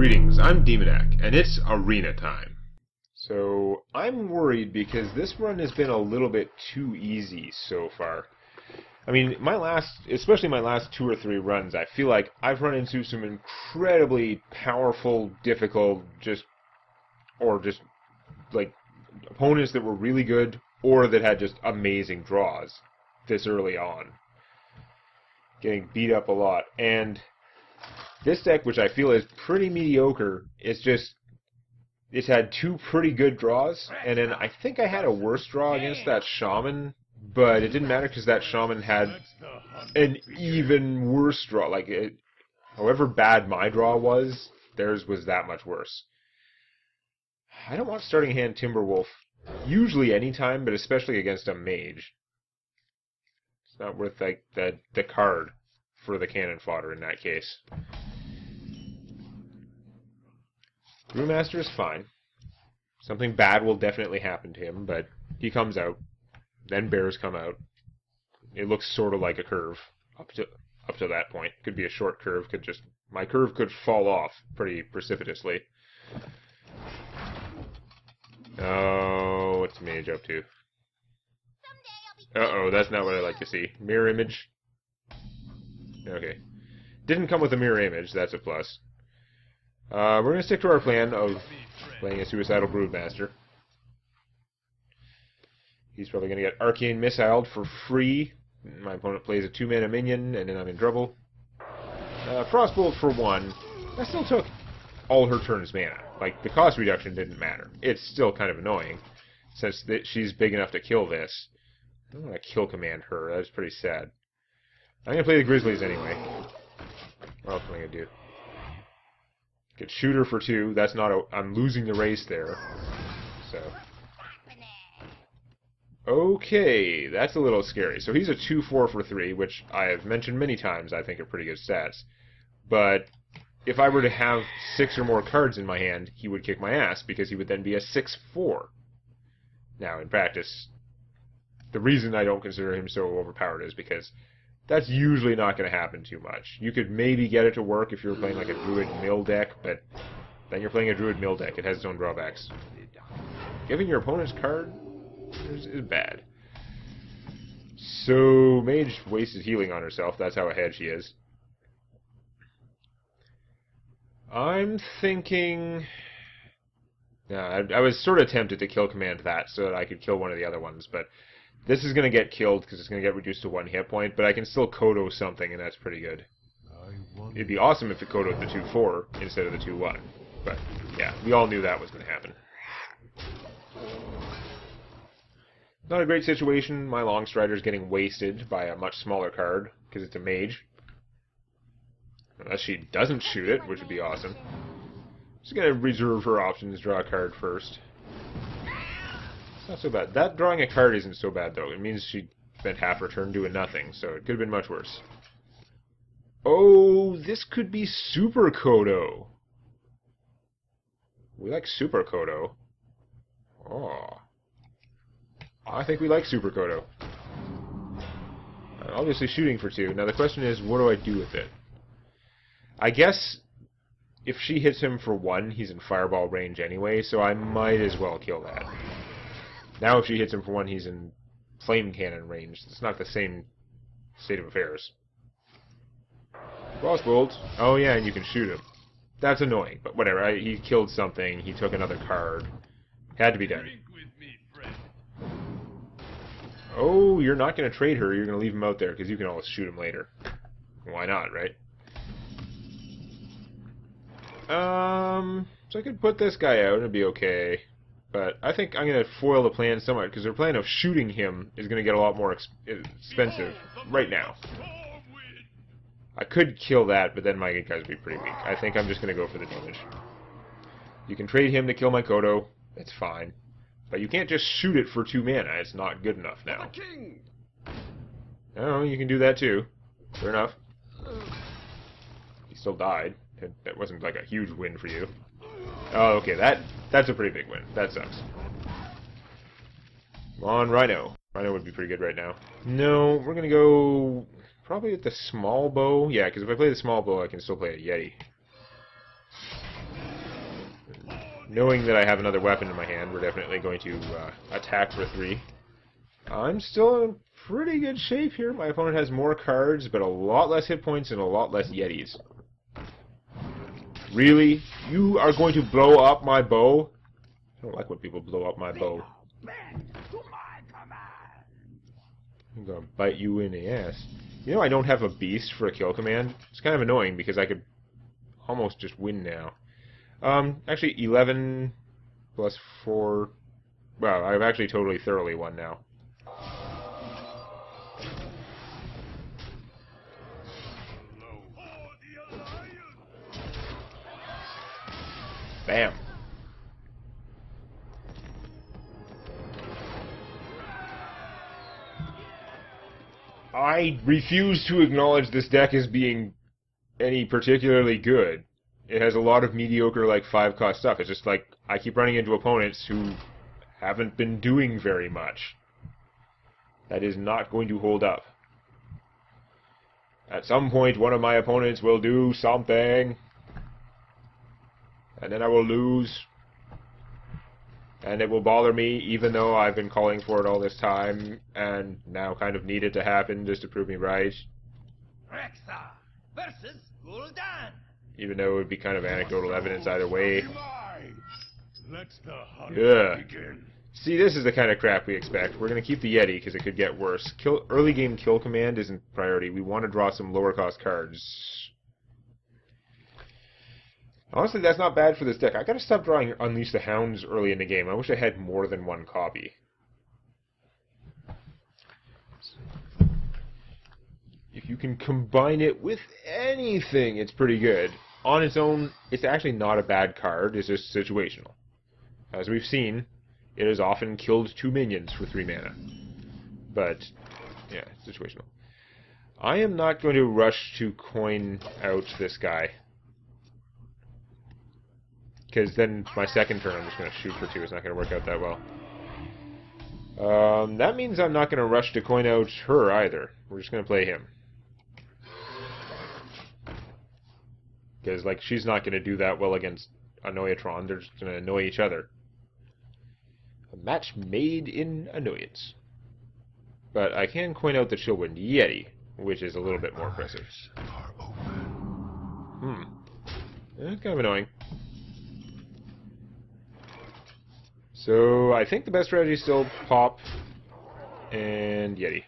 Greetings, I'm Demonac, and it's arena time. So, I'm worried because this run has been a little bit too easy so far. I mean, especially my last 2 or 3 runs, I feel like I've run into some incredibly powerful, difficult, like, opponents that were really good, or that had just amazing draws this early on. Getting beat up a lot, and this deck, which I feel is pretty mediocre, it's had 2 pretty good draws, and then I think I had a worse draw against that Shaman, but it didn't matter because that Shaman had an even worse draw. However bad my draw was, theirs was that much worse. I don't want starting hand Timberwolf usually anytime, but especially against a mage. It's not worth the card for the cannon fodder in that case. Brewmaster is fine. Something bad will definitely happen to him, but he comes out. Then bears come out. It looks sort of like a curve up to that point. Could be a short curve. My curve could fall off pretty precipitously. Oh, what's Mage up to? Uh-oh, that's not what I like to see. Mirror image. Okay. Didn't come with a mirror image. That's a plus. We're going to stick to our plan of playing a Suicidal Broodmaster. He's probably going to get Arcane Missiled for free. My opponent plays a 2-mana minion, and then I'm in trouble. Frostbolt for 1. That still took all her turn's mana. Like, the cost reduction didn't matter. It's still kind of annoying, since she's big enough to kill this. I don't want to kill command her. That's pretty sad. I'm going to play the Grizzlies anyway. What else am I going to do? Get Shooter for 2. That's not I'm losing the race there. So. Okay, that's a little scary. So he's a 2/4 for 3, which I have mentioned many times I think are pretty good stats. But if I were to have 6 or more cards in my hand, he would kick my ass, because he would then be a 6/4. Now, in practice, the reason I don't consider him so overpowered is because that's usually not going to happen too much. You could maybe get it to work if you were playing like a Druid Mill deck, but then you're playing a Druid Mill deck. It has its own drawbacks. Giving your opponent's card is bad. So, Mage wasted healing on herself. That's how ahead she is. I'm thinking... I was sort of tempted to kill command that so that I could kill one of the other ones, but this is going to get killed because it's going to get reduced to 1 hit point, but I can still Kodo something, and that's pretty good. It'd be awesome if it Kodoed the 2/4 instead of the 2/1. But, yeah, we all knew that was going to happen. Not a great situation. My Longstrider's getting wasted by a much smaller card, because it's a mage. Unless she doesn't shoot it, which would be awesome. Just going to reserve her options, draw a card first. It's not so bad. That drawing a card isn't so bad, though. It means she spent half her turn doing nothing, so it could have been much worse. Oh, this could be Super Kodo. We like Super Kodo. Oh. I think we like Super Kodo. Obviously shooting for 2. Now the question is, what do I do with it? I guess if she hits him for 1, he's in fireball range anyway, so I might as well kill that. Now if she hits him for 1, he's in flame cannon range. It's not the same state of affairs. Frostbolt. Oh yeah, and you can shoot him. That's annoying, but whatever. He killed something. He took another card. Had to be done. Oh, you're not going to trade her. You're going to leave him out there because you can always shoot him later. Why not, right? So I could put this guy out and it'd be okay. But I think I'm going to foil the plan somewhat, because their plan of shooting him is going to get a lot more expensive right now. I could kill that, but then my guys would be pretty weak. I think I'm just going to go for the damage. You can trade him to kill my Kodo. It's fine. But you can't just shoot it for 2 mana. It's not good enough now. Oh, you can do that too. Fair enough. He still died. That wasn't like a huge win for you. Oh, okay. That's a pretty big win. That sucks. Come on, Rhino. Rhino would be pretty good right now. No, we're going to go probably with the small bow. Yeah, because if I play the small bow, I can still play a Yeti. Knowing that I have another weapon in my hand, we're definitely going to attack for 3. I'm still in pretty good shape here. My opponent has more cards, but a lot less hit points and a lot less Yetis. Really? You are going to blow up my bow? I don't like when people blow up my bow. I'm going to bite you in the ass. You know I don't have a beast for a kill command? It's kind of annoying because I could almost just win now. Actually, 11 plus 4... Well, I've actually totally thoroughly won now. Bam. I refuse to acknowledge this deck as being any particularly good. It has a lot of mediocre, like, 5-cost stuff. It's just like, I keep running into opponents who haven't been doing very much. That is not going to hold up. At some point, one of my opponents will do something. And then I will lose. And it will bother me, even though I've been calling for it all this time, and now kind of need it to happen just to prove me right. Rexa versus Gul'dan. Even though it would be kind of anecdotal evidence either way. Let the hunt begin. See, this is the kind of crap we expect. We're going to keep the Yeti because it could get worse. Early game kill command isn't priority. We want to draw some lower cost cards. Honestly, that's not bad for this deck. I got to stop drawing Unleash the Hounds early in the game. I wish I had more than one copy. If you can combine it with anything, it's pretty good. On its own, it's actually not a bad card. It's just situational. As we've seen, it has often killed 2 minions for 3 mana. But, yeah, situational. I am not going to rush to coin out this guy. Because then my second turn I'm just going to shoot for 2. It's not going to work out that well. That means I'm not going to rush to coin out her either. We're just going to play him. Because, like, she's not going to do that well against Annoyatron. They're just going to annoy each other. A match made in annoyance. But I can coin out the Chillwind Yeti, which is a little bit more impressive. Kind of annoying. So, I think the best strategy is still Pop and Yeti.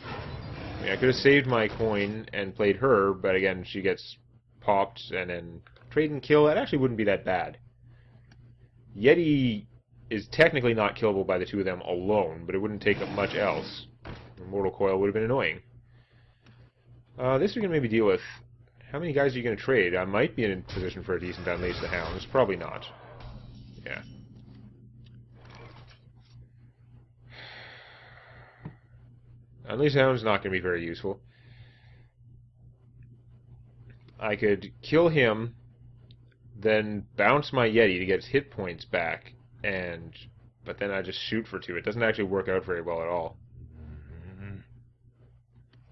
I mean, I could have saved my coin and played her, but again, she gets popped and then trade and kill. That actually wouldn't be that bad. Yeti is technically not killable by the 2 of them alone, but it wouldn't take up much else. Mortal Coil would have been annoying. This we can maybe deal with. How many guys are you going to trade? I might be in position for a decent Unleash the Hounds. Probably not. Yeah. Unleash the Hound's not going to be very useful. I could kill him, then bounce my Yeti to get his hit points back, but then I just shoot for 2. It doesn't actually work out very well at all.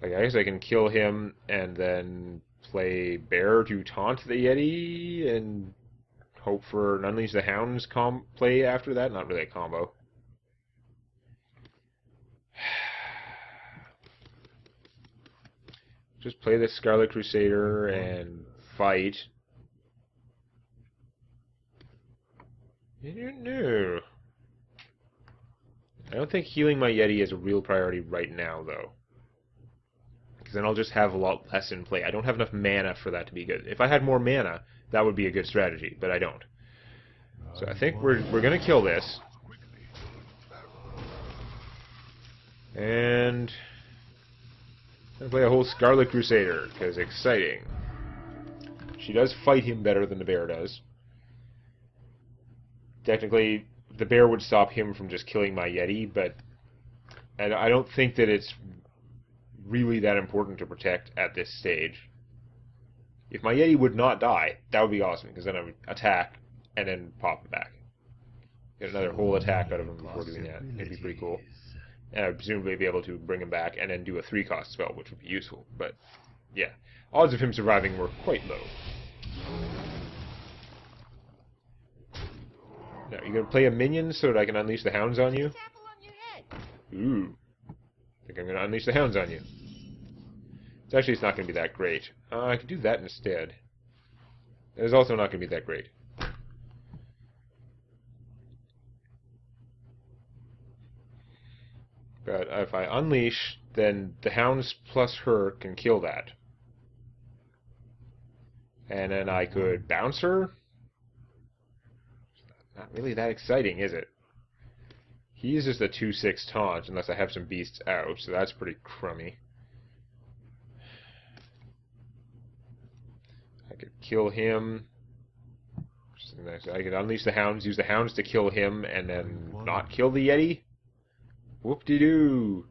Like, I guess I can kill him and then play Bear to taunt the Yeti and hope for an Unleash the Hounds play after that. Not really a combo. Just play the Scarlet Crusader and fight. No. I don't think healing my Yeti is a real priority right now, though. Because then I'll just have a lot less in play. I don't have enough mana for that to be good. If I had more mana, that would be a good strategy, but I don't. So I think we're going to kill this. And I'm going to play a whole Scarlet Crusader, because exciting. She does fight him better than the bear does. Technically, the bear would stop him from just killing my Yeti, but I don't think that it's really that important to protect at this stage. If my Yeti would not die, that would be awesome, because then I would attack and then pop him back. Get another whole attack out of him before doing that. It'd be pretty cool. And I'd presumably be able to bring him back and then do a 3-cost spell, which would be useful. But, yeah. Odds of him surviving were quite low. Now, you gonna play a minion so that I can unleash the hounds on you? Apple on your head. Ooh. I think I'm gonna unleash the hounds on you. It's not gonna be that great. I could do that instead. It is also not gonna be that great. But if I unleash, then the hounds plus her can kill that. And then I could bounce her. Not really that exciting, is it? He's just a 2/6 taunt, unless I have some beasts out, so that's pretty crummy. I could kill him. I could unleash the hounds, use the hounds to kill him, and then not kill the Yeti. Whoop-de-doo.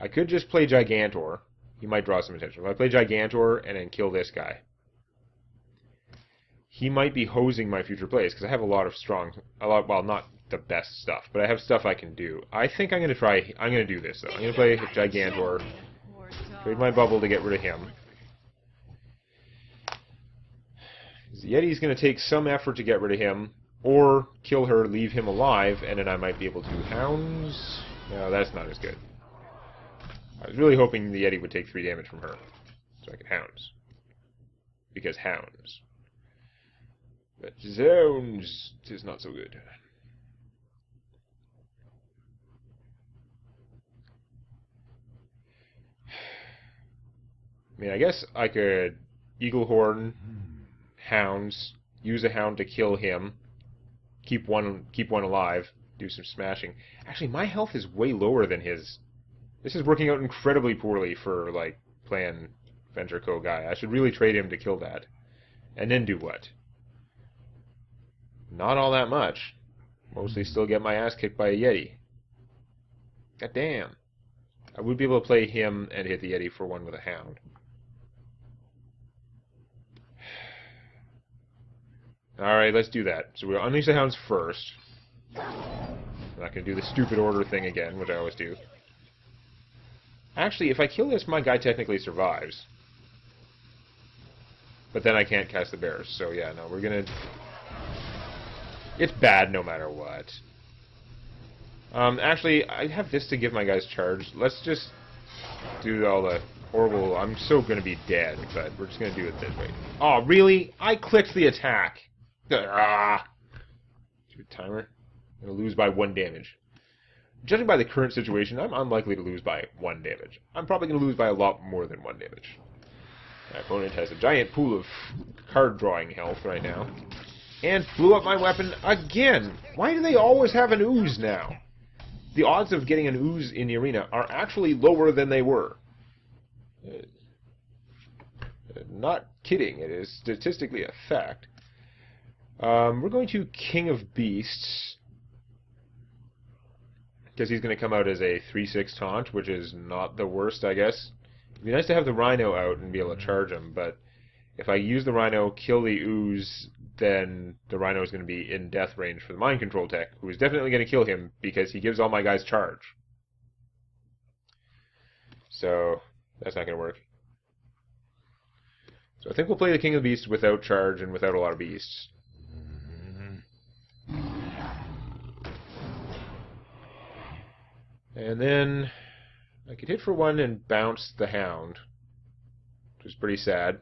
I could just play Gigantor. He might draw some attention. If I play Gigantor and then kill this guy, he might be hosing my future plays, because I have a lot, well, not the best stuff, but I have stuff I can do. I think I'm going to do this, though. I'm going to play Gigantor, trade my bubble to get rid of him. The Yeti's going to take some effort to get rid of him, or kill her, leave him alive, and then I might be able to hounds. No, that's not as good. I was really hoping the Yeti would take 3 damage from her, so I could hounds. Because hounds. But zones is not so good. I mean, I guess I could Eagle Horn, hounds, use a hound to kill him, keep one alive, do some smashing. Actually, my health is way lower than his. This is working out incredibly poorly for, like, playing Venture Co. guy. I should really trade him to kill that. And then do what? Not all that much. Mostly still get my ass kicked by a Yeti. God damn. I would be able to play him and hit the Yeti for 1 with a hound. Alright, let's do that. So we'll unleash the hounds first. I'm not going to do the stupid order thing again, which I always do. Actually, if I kill this, my guy technically survives. But then I can't cast the bears, so yeah, no, we're going to... It's bad no matter what. Actually, I have this to give my guys charge. Let's just do all the horrible... I'm so going to be dead, but we're just going to do it this way. Oh, really? I clicked the attack. Ah! Stupid timer. I'm going to lose by 1 damage. Judging by the current situation, I'm unlikely to lose by 1 damage. I'm probably going to lose by a lot more than 1 damage. My opponent has a giant pool of card-drawing health right now. And blew up my weapon again! Why do they always have an ooze now? The odds of getting an ooze in the arena are actually lower than they were. Not kidding, it is statistically a fact. We're going to King of Beasts. Because he's going to come out as a 3/6 taunt, which is not the worst, I guess. It'd be nice to have the Rhino out and be able to charge him, but if I use the Rhino, kill the ooze, then the Rhino is going to be in death range for the Mind Control tech, who is definitely going to kill him because he gives all my guys charge. So, that's not going to work. So I think we'll play the King of the Beasts without charge and without a lot of beasts. And then I could hit for 1 and bounce the Hound, which is pretty sad.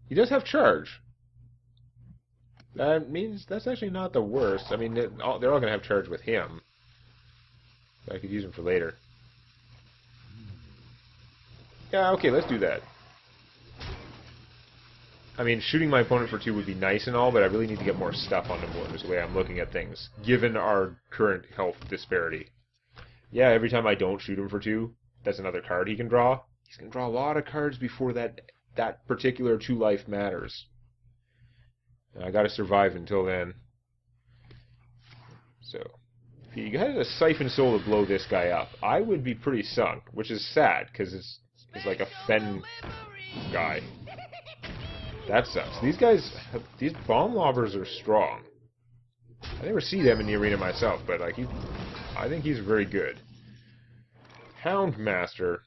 He does have charge. That means that's actually not the worst. I mean, they're all going to have charge with him. I could use him for later. Yeah, okay, let's do that. I mean, shooting my opponent for 2 would be nice and all, but I really need to get more stuff on the board, is the way I'm looking at things, given our current health disparity. Yeah, every time I don't shoot him for 2, that's another card he can draw. He's going to draw a lot of cards before that particular 2 life matters. I got to survive until then. So, if he had a Siphon Soul to blow this guy up, I would be pretty sunk, which is sad, because it's like a Fen guy. That sucks. These bomb lobbers are strong. I never see them in the arena myself, but like I think he's very good. Houndmaster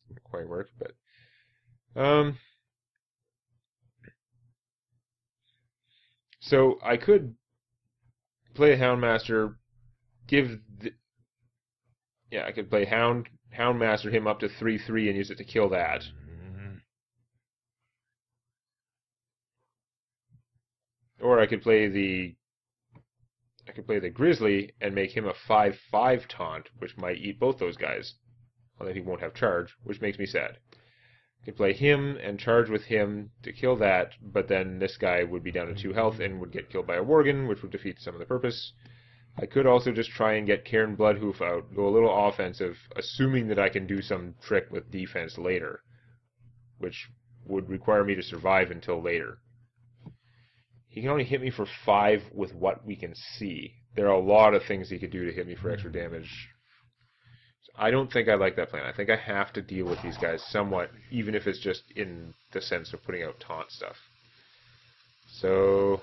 didn't quite work, but So I could play a Houndmaster, I could play Houndmaster him up to 3/3 and use it to kill that. Or I could play the Grizzly and make him a 5/5 taunt, which might eat both those guys. Although he won't have charge, which makes me sad. I could play him and charge with him to kill that, but then this guy would be down to 2 health and would get killed by a Worgen, which would defeat some of the purpose. I could also just try and get Cairn Bloodhoof out, go a little offensive, assuming that I can do some trick with defense later, which would require me to survive until later. He can only hit me for 5 with what we can see. There are a lot of things he could do to hit me for extra damage. So I don't think I like that plan. I think I have to deal with these guys somewhat, even if it's just in the sense of putting out taunt stuff. So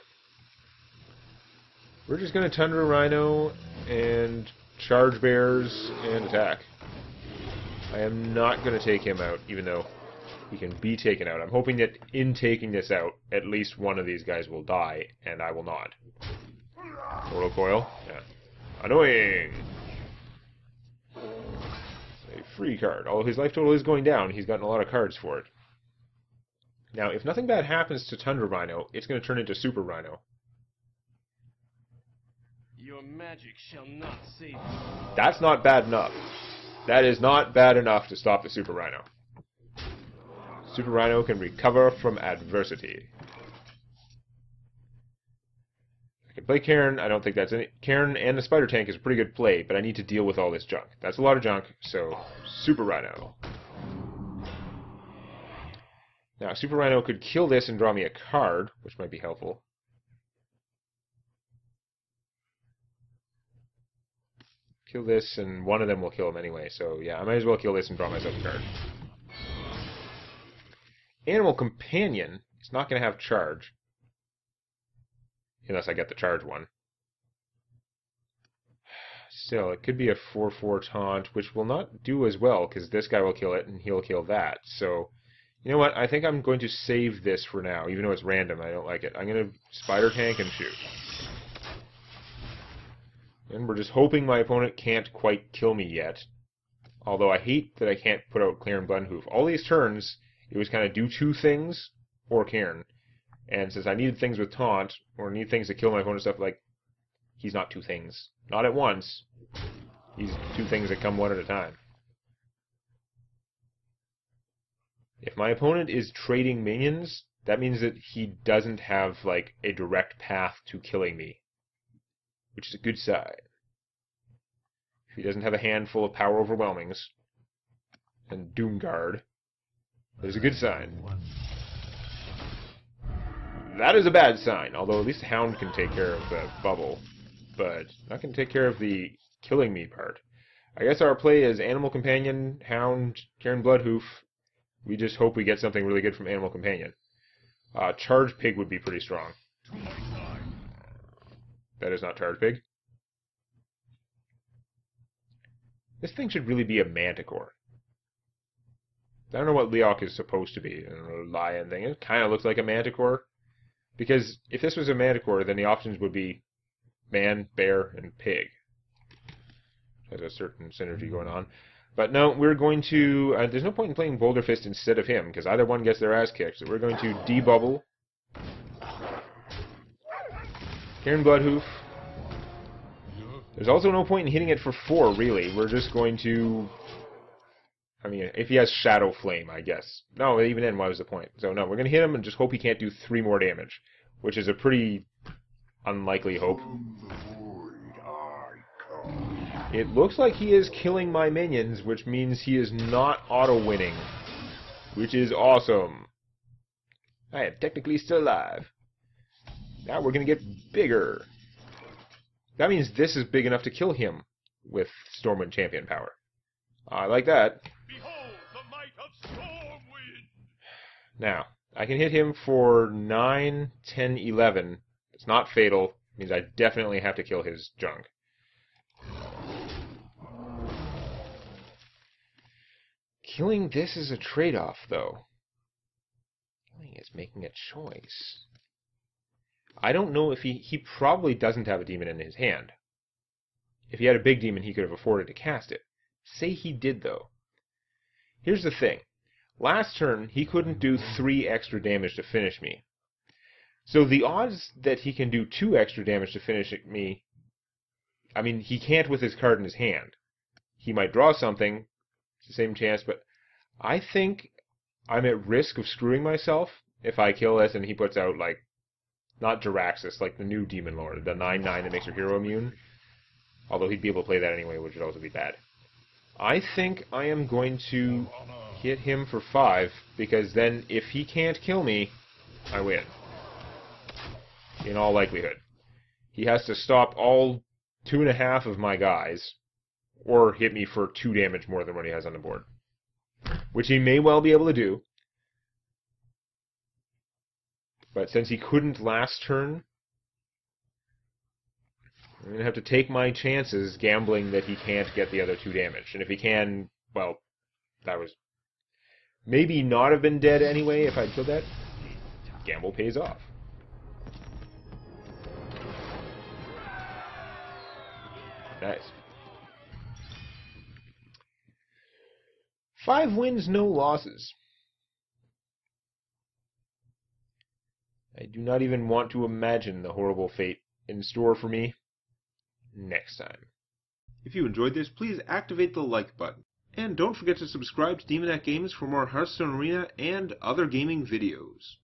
we're just going to Tundra Rhino and Charge Bears and attack. I am not going to take him out, even though he can be taken out. I'm hoping that in taking this out, at least one of these guys will die, and I will not. Mortal Coil? Yeah. Annoying! It's a free card. Although his life total is going down, he's gotten a lot of cards for it. Now, if nothing bad happens to Tundra Rhino, it's going to turn into Super Rhino. Your magic shall not save you. That's not bad enough. That is not bad enough to stop the Super Rhino. Super Rhino can recover from adversity. I can play Cairn. I don't think that's any. Cairn and the Spider Tank is a pretty good play, but I need to deal with all this junk. That's a lot of junk, so Super Rhino. Now, Super Rhino could kill this and draw me a card, which might be helpful. Kill this, and one of them will kill him anyway, so yeah, I might as well kill this and draw myself a card. Animal Companion is not going to have charge. Unless I get the charge one. Still, it could be a 4/4 taunt, which will not do as well, because this guy will kill it, and he'll kill that. So, you know what? I think I'm going to save this for now, even though it's random. I don't like it. I'm going to Spider Tank and shoot. And we're just hoping my opponent can't quite kill me yet. Although I hate that I can't put out Cairn Bloodhoof. All these turns, it was kind of do 2 things, or Cairn. And since I needed things with taunt, or need things to kill my opponent, stuff like, he's not 2 things. Not at once. He's 2 things that come one at a time. If my opponent is trading minions, that means that he doesn't have, like, a direct path to killing me. Which is a good sign. If he doesn't have a handful of Power Overwhelmings and Doomguard, there's a good sign. That is a bad sign, although at least the Hound can take care of the bubble, but not going to take care of the killing me part. I guess our play is Animal Companion, Hound, Cairn Bloodhoof. We just hope we get something really good from Animal Companion. Charge Pig would be pretty strong. That is not Charge Pig. This thing should really be a Manticore. I don't know what Leok is supposed to be. A lion thing. It kind of looks like a Manticore. Because if this was a Manticore, then the options would be man, bear, and pig. There's a certain synergy going on. But no, we're going to... there's no point in playing Boulder Fist instead of him, because either one gets their ass kicked. So we're going to debubble Cairn Bloodhoof. There's also no point in hitting it for 4, really. We're just going to... I mean, if he has Shadow Flame, I guess. No, even then, what was the point? So, no, we're going to hit him and just hope he can't do 3 more damage, which is a pretty unlikely hope. It looks like he is killing my minions, which means he is not auto-winning, which is awesome. I am technically still alive. Now we're going to get bigger. That means this is big enough to kill him with Stormwind Champion power. I like that. Behold the might of Stormwind! Now, I can hit him for 9, 10, 11. It's not fatal. It means I definitely have to kill his junk. Killing this is a trade-off, though. Killing is making a choice. I don't know if he probably doesn't have a demon in his hand. If he had a big demon, he could have afforded to cast it. Say he did, though. Here's the thing. Last turn, he couldn't do 3 extra damage to finish me. So the odds that he can do 2 extra damage to finish me, I mean, he can't with his card in his hand. He might draw something, it's the same chance, but I think I'm at risk of screwing myself if I kill this and he puts out, like, not Jiraxis, like the new Demon Lord, the 9/9 that makes your hero immune. Although he'd be able to play that anyway, which would also be bad. I think I am going to hit him for 5, because then if he can't kill me, I win. In all likelihood. He has to stop all 2.5 of my guys, or hit me for 2 damage more than what he has on the board. Which he may well be able to do. But since he couldn't last turn, I'm going to have to take my chances gambling that he can't get the other 2 damage. And if he can, well, that was maybe not have been dead anyway if I'd killed that. Gamble pays off. Nice. 5 wins, no losses. I do not even want to imagine the horrible fate in store for me next time. If you enjoyed this, please activate the like button. And don't forget to subscribe to Demonac Games for more Hearthstone Arena and other gaming videos.